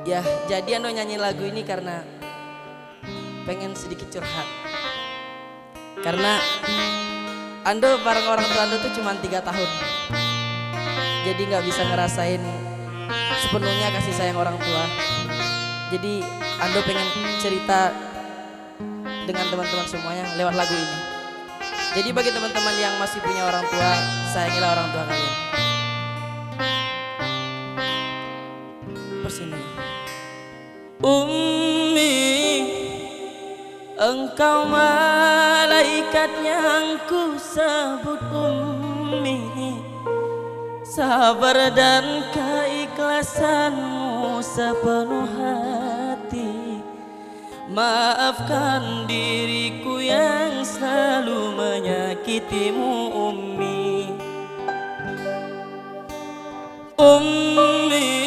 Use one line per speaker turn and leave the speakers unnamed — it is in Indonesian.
Ya, jadi Ando nyanyi lagu ini karena pengen sedikit curhat. Karena Ando bareng orang tua Ando tuh cuma 3 tahun. Jadi nggak bisa ngerasain sepenuhnya kasih sayang orang tua. Jadi Ando pengen cerita dengan teman-teman semuanya lewat lagu ini. Jadi bagi teman-teman yang masih punya orang tua, sayangilah orang tua kalian. Persini. Ummi, engkau malaikat yang ku sebut ummi, sabar dan keikhlasanmu sepenuh hati. Maafkan diriku yang selalu menyakitimu ummi. Ummi,